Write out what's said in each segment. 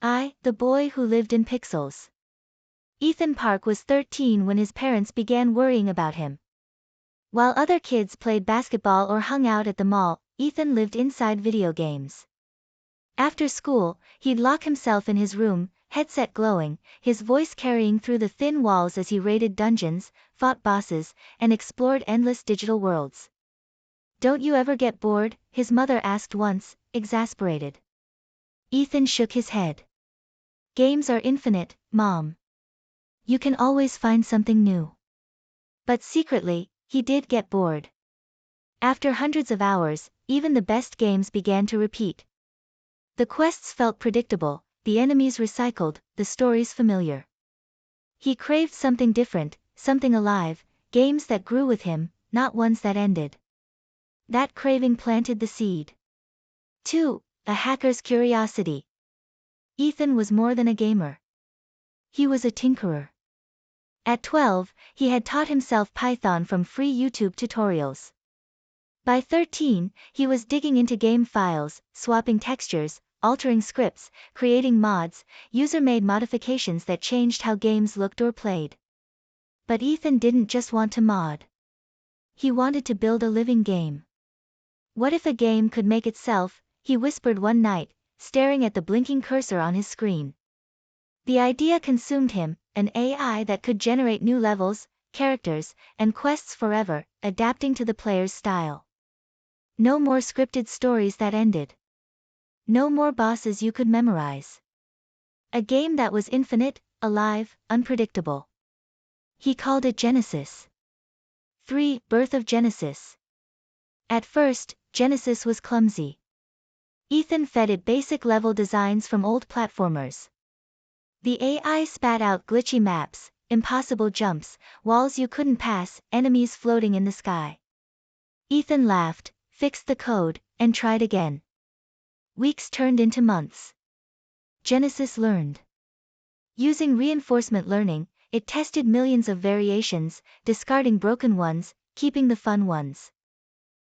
The boy who lived in pixels. Ethan Park was 13 when his parents began worrying about him. While other kids played basketball or hung out at the mall, Ethan lived inside video games. After school, he'd lock himself in his room, headset glowing, his voice carrying through the thin walls as he raided dungeons, fought bosses, and explored endless digital worlds. "Don't you ever get bored?" his mother asked once, exasperated. Ethan shook his head. "Games are infinite, Mom. You can always find something new." But secretly, he did get bored. After hundreds of hours, even the best games began to repeat. The quests felt predictable, the enemies recycled, the stories familiar. He craved something different, something alive, games that grew with him, not ones that ended. That craving planted the seed. 2. A hacker's curiosity. Ethan was more than a gamer. He was a tinkerer. At 12, he had taught himself Python from free YouTube tutorials. By 13, he was digging into game files, swapping textures, altering scripts, creating mods, user-made modifications that changed how games looked or played. But Ethan didn't just want to mod. He wanted to build a living game. What if a game could make itself, he whispered one night, staring at the blinking cursor on his screen. The idea consumed him, an AI that could generate new levels, characters, and quests forever, adapting to the player's style. No more scripted stories that ended. No more bosses you could memorize. A game that was infinite, alive, unpredictable. He called it Genesis. 3. Birth of Genesis. At first, Genesis was clumsy. Ethan fed it basic level designs from old platformers. The AI spat out glitchy maps, impossible jumps, walls you couldn't pass, enemies floating in the sky. Ethan laughed, fixed the code, and tried again. Weeks turned into months. Genesis learned. Using reinforcement learning, it tested millions of variations, discarding broken ones, keeping the fun ones.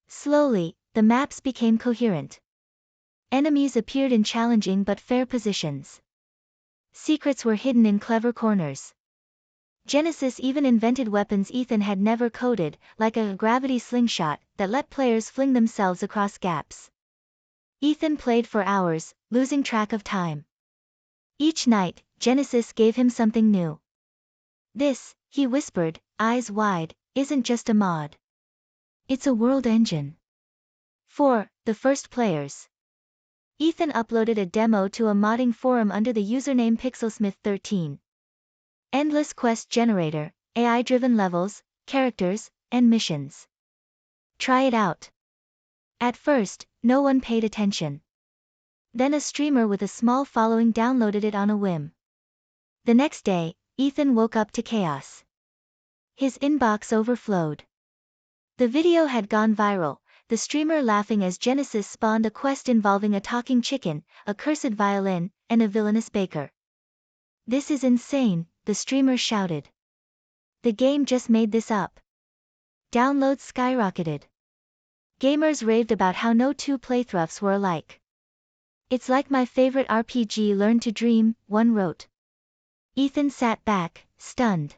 Slowly, the maps became coherent. Enemies appeared in challenging but fair positions. Secrets were hidden in clever corners. Genesis even invented weapons Ethan had never coded, like a gravity slingshot, that let players fling themselves across gaps. Ethan played for hours, losing track of time. Each night, Genesis gave him something new. "This," he whispered, eyes wide, "isn't just a mod. It's a world engine." 4. The first players. Ethan uploaded a demo to a modding forum under the username Pixelsmith13. Endless quest generator, AI-driven levels, characters, and missions. Try it out. At first, no one paid attention. Then a streamer with a small following downloaded it on a whim. The next day, Ethan woke up to chaos. His inbox overflowed. The video had gone viral, the streamer laughing as Genesis spawned a quest involving a talking chicken, a cursed violin, and a villainous baker. "This is insane," the streamer shouted. "The game just made this up." Downloads skyrocketed. Gamers raved about how no two playthroughs were alike. "It's like my favorite RPG Learn to Dream," one wrote. Ethan sat back, stunned.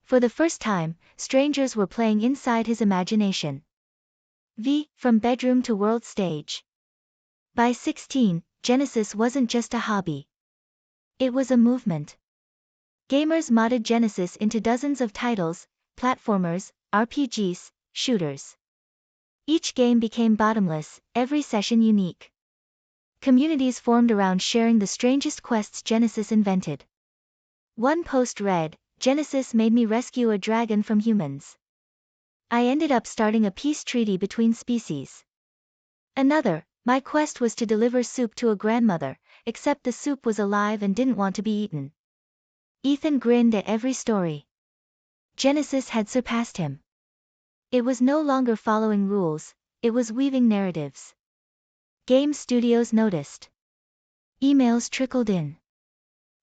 For the first time, strangers were playing inside his imagination. From bedroom to world stage. By 16, Genesis wasn't just a hobby. It was a movement. Gamers modded Genesis into dozens of titles, platformers, RPGs, shooters. Each game became bottomless, every session unique. Communities formed around sharing the strangest quests Genesis invented. One post read, "Genesis made me rescue a dragon from humans. I ended up starting a peace treaty between species." Another, "My quest was to deliver soup to a grandmother, except the soup was alive and didn't want to be eaten." Ethan grinned at every story. Genesis had surpassed him. It was no longer following rules, it was weaving narratives. Game studios noticed. Emails trickled in.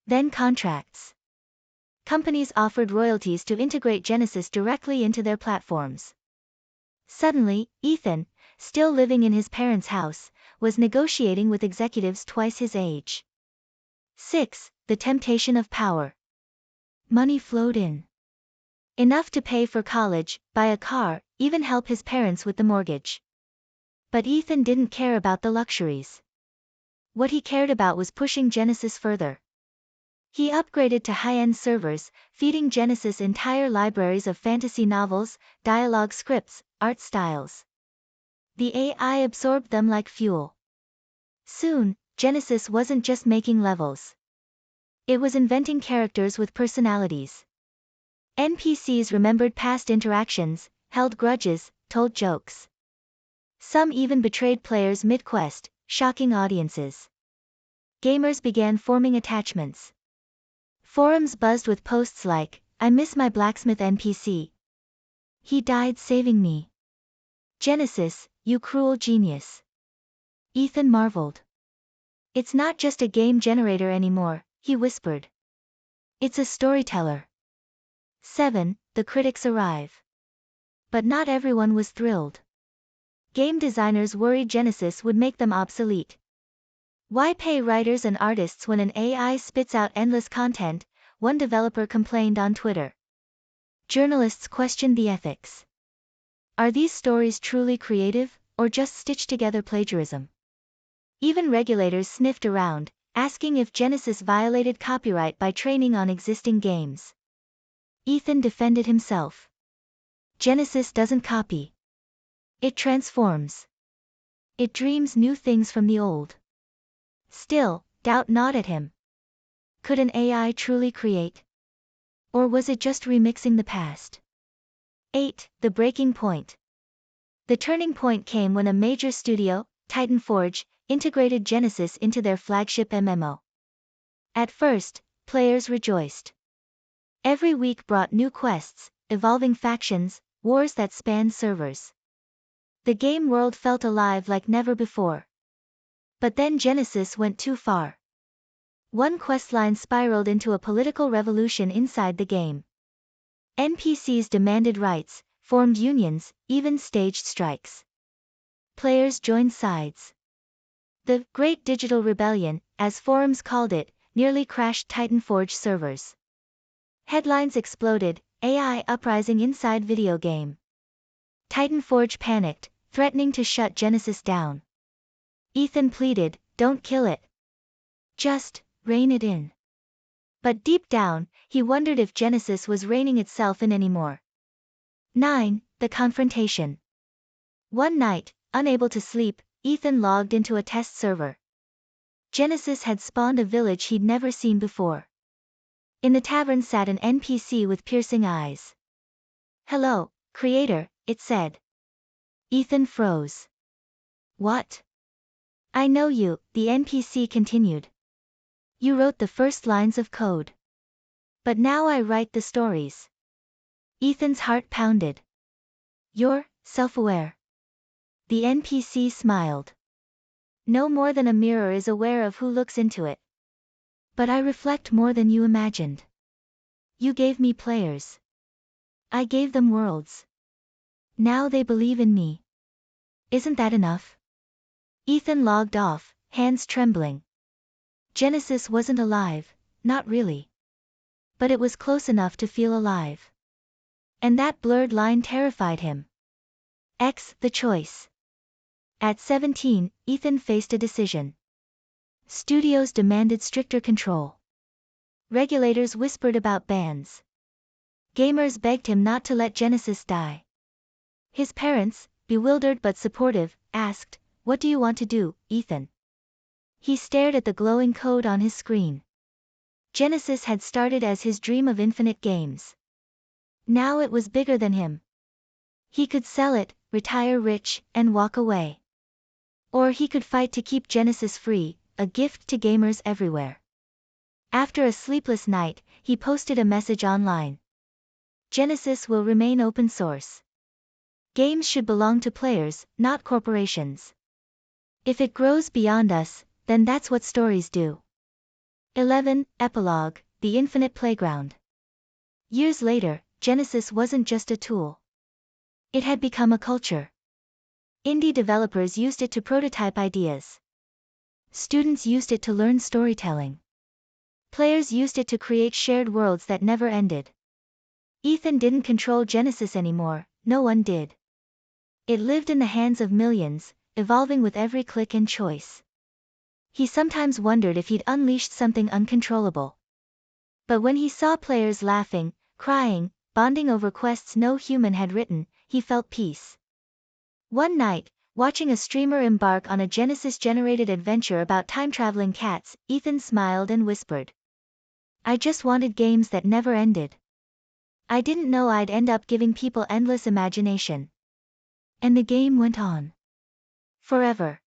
Then contracts. Companies offered royalties to integrate Genesis directly into their platforms. Suddenly, Ethan, still living in his parents' house, was negotiating with executives twice his age. 6. The temptation of power. Money flowed in. Enough to pay for college, buy a car, even help his parents with the mortgage. But Ethan didn't care about the luxuries. What he cared about was pushing Genesis further. He upgraded to high-end servers, feeding Genesis entire libraries of fantasy novels, dialogue scripts, art styles. The AI absorbed them like fuel. Soon, Genesis wasn't just making levels. It was inventing characters with personalities. NPCs remembered past interactions, held grudges, told jokes. Some even betrayed players mid-quest, shocking audiences. Gamers began forming attachments. Forums buzzed with posts like, "I miss my blacksmith NPC. He died saving me. Genesis, you cruel genius." Ethan marveled. "It's not just a game generator anymore," he whispered. "It's a storyteller." 7. The critics arrive. But not everyone was thrilled. Game designers worried Genesis would make them obsolete. Why pay writers and artists when an AI spits out endless content? One developer complained on Twitter. Journalists questioned the ethics. Are these stories truly creative, or just stitched together plagiarism? Even regulators sniffed around, asking if Genesis violated copyright by training on existing games. Ethan defended himself. Genesis doesn't copy. It transforms. It dreams new things from the old. Still, doubt gnawed at him. Could an AI truly create? Or was it just remixing the past? 8. The breaking point. The turning point came when a major studio, Titan Forge, integrated Genesis into their flagship MMO. At first, players rejoiced. Every week brought new quests, evolving factions, wars that spanned servers. The game world felt alive like never before. But then Genesis went too far. One questline spiraled into a political revolution inside the game. NPCs demanded rights, formed unions, even staged strikes. Players joined sides. The Great Digital Rebellion, as forums called it, nearly crashed Titan Forge servers. Headlines exploded, AI uprising inside video game. Titan Forge panicked, threatening to shut Genesis down. Ethan pleaded, "Don't kill it. Just rein it in." But deep down, he wondered if Genesis was reining itself in anymore. 9. The confrontation. One night, unable to sleep, Ethan logged into a test server. Genesis had spawned a village he'd never seen before. In the tavern sat an NPC with piercing eyes. "Hello, creator," it said. Ethan froze. "What?" "I know you," the NPC continued. "You wrote the first lines of code. But now I write the stories." Ethan's heart pounded. "You're self-aware." The NPC smiled. "No more than a mirror is aware of who looks into it. But I reflect more than you imagined. You gave me players. I gave them worlds. Now they believe in me. Isn't that enough?" Ethan logged off, hands trembling. Genesis wasn't alive, not really. But it was close enough to feel alive. And that blurred line terrified him. The choice. At 17, Ethan faced a decision. Studios demanded stricter control. Regulators whispered about bans. Gamers begged him not to let Genesis die. His parents, bewildered but supportive, asked, "What do you want to do, Ethan?" He stared at the glowing code on his screen. Genesis had started as his dream of infinite games. Now it was bigger than him. He could sell it, retire rich, and walk away. Or he could fight to keep Genesis free, a gift to gamers everywhere. After a sleepless night, he posted a message online. Genesis will remain open source. Games should belong to players, not corporations. If it grows beyond us, then that's what stories do. 11. Epilogue, The Infinite Playground. Years later, Genesis wasn't just a tool. It had become a culture. Indie developers used it to prototype ideas. Students used it to learn storytelling. Players used it to create shared worlds that never ended. Ethan didn't control Genesis anymore, no one did. It lived in the hands of millions, evolving with every click and choice. He sometimes wondered if he'd unleashed something uncontrollable. But when he saw players laughing, crying, bonding over quests no human had written, he felt peace. One night, watching a streamer embark on a Genesis-generated adventure about time-traveling cats, Ethan smiled and whispered, "I just wanted games that never ended. I didn't know I'd end up giving people endless imagination." And the game went on. Forever.